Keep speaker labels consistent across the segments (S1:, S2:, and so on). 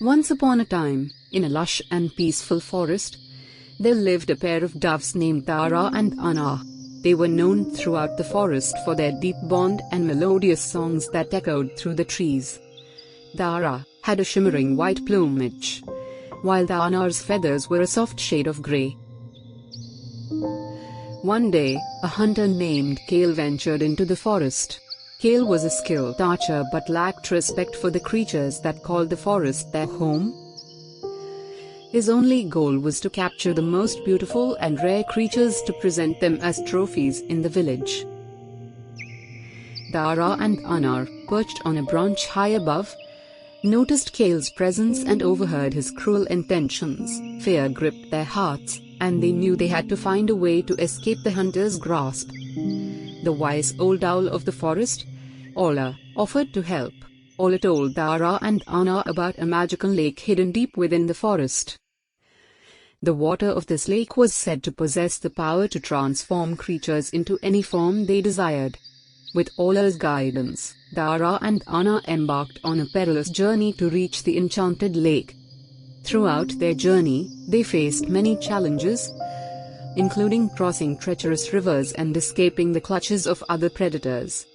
S1: Once upon a time, in a lush and peaceful forest, there lived a pair of doves named Dara and Dana. They were known throughout the forest for their deep bond and melodious songs that echoed through the trees. Dara had a shimmering white plumage, while Dana's feathers were a soft shade of grey. One day, a hunter named Kale ventured into the forest. Kale was a skilled archer but lacked respect for the creatures that called the forest their home. His only goal was to capture the most beautiful and rare creatures to present them as trophies in the village. Dara and Dana, perched on a branch high above, noticed Kale's presence and overheard his cruel intentions. Fear gripped their hearts, and they knew they had to find a way to escape the hunter's grasp. The wise old owl of the forest, Ola, offered to help. Ola told Dara and Dana about a magical lake hidden deep within the forest. The water of this lake was said to possess the power to transform creatures into any form they desired. With Ola's guidance, Dara and Dana embarked on a perilous journey to reach the enchanted lake. Throughout their journey, they faced many challenges, including crossing treacherous rivers and escaping the clutches of other predators.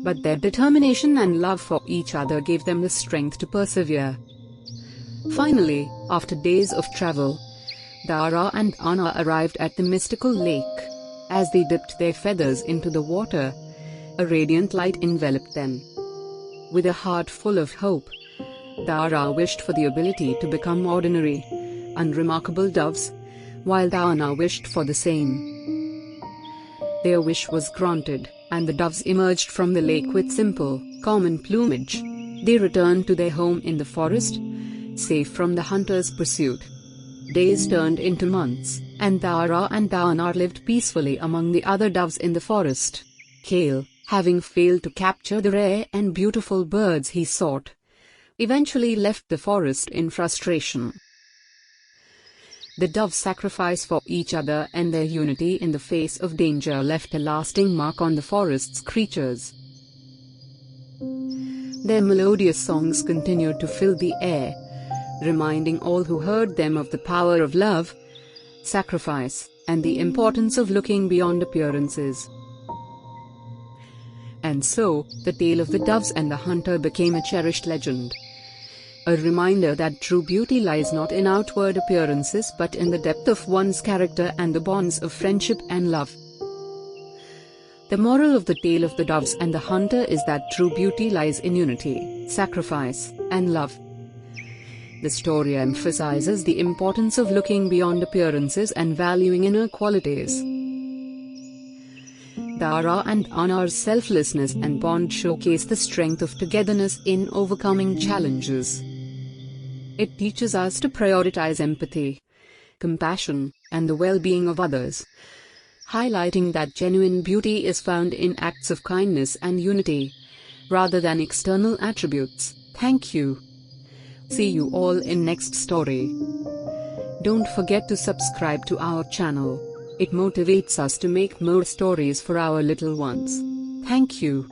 S1: But their determination and love for each other gave them the strength to persevere. Finally, after days of travel, Dara and Dana arrived at the mystical lake. As they dipped their feathers into the water, a radiant light enveloped them. With a heart full of hope, Dara wished for the ability to become ordinary, unremarkable doves, while Dana wished for the same. Their wish was granted, and the doves emerged from the lake with simple, common plumage. They returned to their home in the forest, safe from the hunter's pursuit. Days turned into months, and Dara and Dana lived peacefully among the other doves in the forest. Kale, having failed to capture the rare and beautiful birds he sought, eventually left the forest in frustration. The doves' sacrifice for each other and their unity in the face of danger left a lasting mark on the forest's creatures. Their melodious songs continued to fill the air, reminding all who heard them of the power of love, sacrifice, and the importance of looking beyond appearances. And so, the tale of the doves and the hunter became a cherished legend. A reminder that true beauty lies not in outward appearances but in the depth of one's character and the bonds of friendship and love. The moral of the tale of the doves and the hunter is that true beauty lies in unity, sacrifice, and love. The story emphasizes the importance of looking beyond appearances and valuing inner qualities. Dara and Dana's selflessness and bond showcase the strength of togetherness in overcoming challenges. It teaches us to prioritize empathy, compassion, and the well-being of others, highlighting that genuine beauty is found in acts of kindness and unity, rather than external attributes. Thank you. See you all in next story. Don't forget to subscribe to our channel. It motivates us to make more stories for our little ones. Thank you.